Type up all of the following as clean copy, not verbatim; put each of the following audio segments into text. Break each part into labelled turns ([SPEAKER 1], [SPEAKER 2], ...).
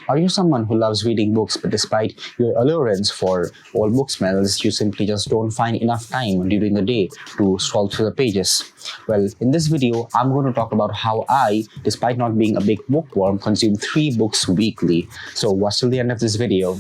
[SPEAKER 1] Are you someone who loves reading books, but despite your allurance for old book smells, you simply just don't find enough time during the day to scroll through the pages? Well, in this video, I'm going to talk about how I, despite not being a big bookworm, consume 3 books weekly. So watch till the end of this video.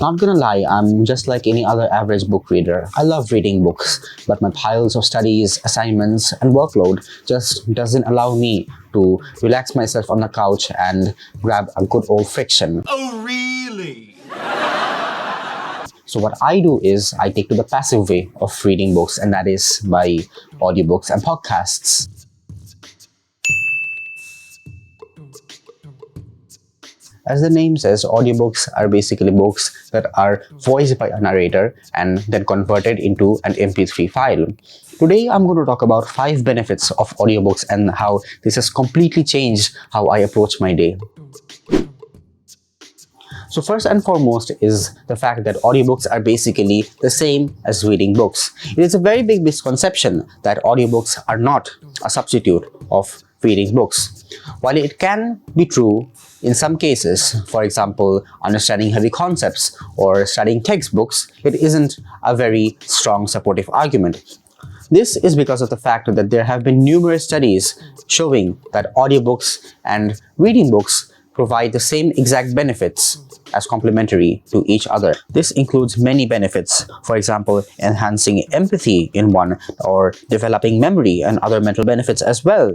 [SPEAKER 1] Not gonna lie, I'm just like any other average book reader. I love reading books, but my piles of studies, assignments, and workload just doesn't allow me to relax myself on the couch and grab a good old fiction.
[SPEAKER 2] Oh, really?
[SPEAKER 1] So what I do is I take to the passive way of reading books, and that is by audiobooks and podcasts. As the name says, audiobooks are basically books that are voiced by a narrator and then converted into an MP3 file. Today, I'm going to talk about 5 benefits of audiobooks and how this has completely changed how I approach my day. So first and foremost is the fact that audiobooks are basically the same as reading books. It is a very big misconception that audiobooks are not a substitute of reading books. While it can be true in some cases, for example, understanding heavy concepts or studying textbooks, it isn't a very strong supportive argument. This is because of the fact that there have been numerous studies showing that audiobooks and reading books provide the same exact benefits as complementary to each other. This includes many benefits, for example, enhancing empathy in one, or developing memory and other mental benefits as well.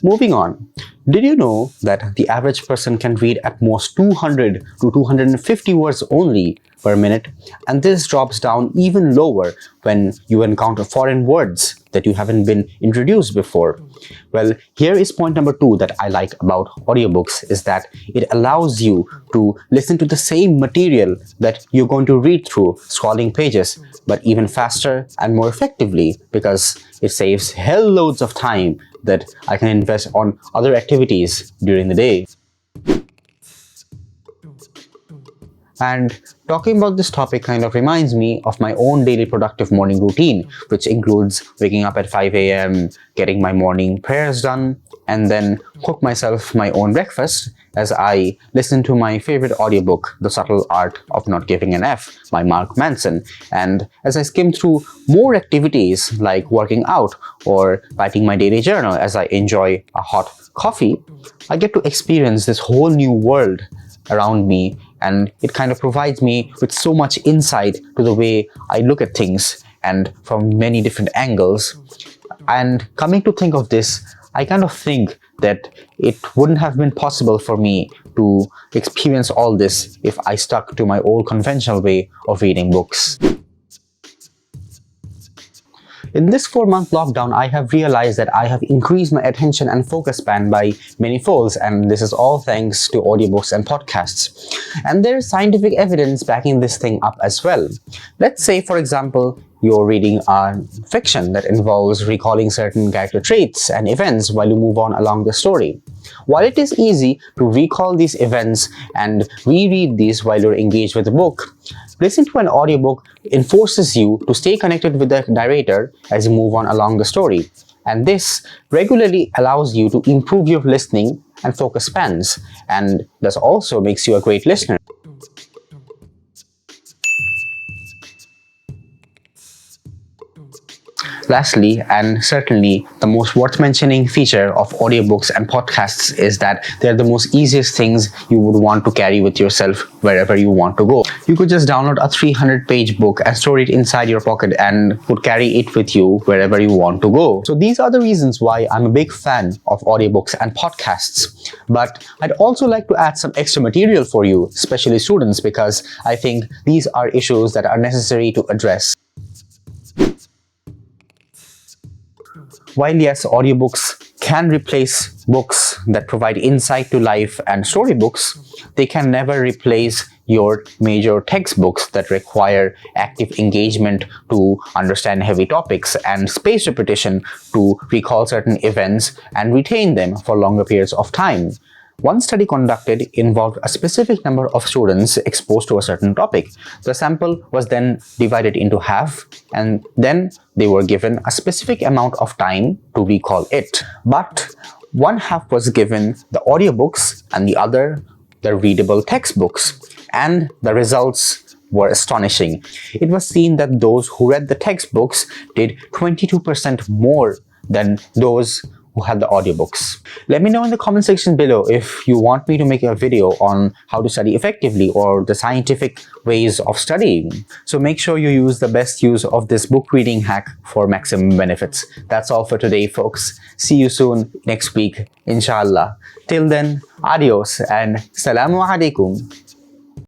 [SPEAKER 1] Moving on, did you know that the average person can read at most 200 to 250 words only per minute? And this drops down even lower when you encounter foreign words that you haven't been introduced before. Well, here is point number 2 that I like about audiobooks, is that it allows you to listen to the same material that you're going to read through scrolling pages, but even faster and more effectively, because it saves hell loads of time that I can invest on other activities during the day. And talking about this topic kind of reminds me of my own daily productive morning routine, which includes waking up at 5 a.m., getting my morning prayers done, and then cook myself my own breakfast as I listen to my favorite audiobook, The Subtle Art of Not Giving an F by Mark Manson. And as I skim through more activities like working out or writing my daily journal as I enjoy a hot coffee, I get to experience this whole new world around me, and it kind of provides me with so much insight to the way I look at things and from many different angles. And coming to think of this, I kind of think that it wouldn't have been possible for me to experience all this if I stuck to my old conventional way of reading books. In this 4-month lockdown, I have realized that I have increased my attention and focus span by many folds, and this is all thanks to audiobooks and podcasts. And there is scientific evidence backing this thing up as well. Let's say, for example, you're reading a fiction that involves recalling certain character traits and events while you move on along the story. While it is easy to recall these events and reread these while you're engaged with the book, listening to an audiobook enforces you to stay connected with the narrator as you move on along the story. And this regularly allows you to improve your listening and focus spans, and thus also makes you a great listener. Lastly, and certainly the most worth mentioning feature of audiobooks and podcasts is that they're the most easiest things you would want to carry with yourself wherever you want to go. You could just download a 300-page book and store it inside your pocket and would carry it with you wherever you want to go. So these are the reasons why I'm a big fan of audiobooks and podcasts. But I'd also like to add some extra material for you, especially students, because I think these are issues that are necessary to address. While yes, audiobooks can replace books that provide insight to life and storybooks, they can never replace your major textbooks that require active engagement to understand heavy topics and spaced repetition to recall certain events and retain them for longer periods of time. One study conducted involved a specific number of students exposed to a certain topic. The sample was then divided into half, and then they were given a specific amount of time to recall it. But one half was given the audiobooks and the other the readable textbooks, and the results were astonishing. It was seen that those who read the textbooks did 22% more than those who had the audiobooks. Let me know in the comment section below if you want me to make a video on how to study effectively or the scientific ways of studying. So make sure you use the best use of this book reading hack for maximum benefits. That's all for today, folks. See you soon next week, inshallah. Till then, adios and salamu alaikum.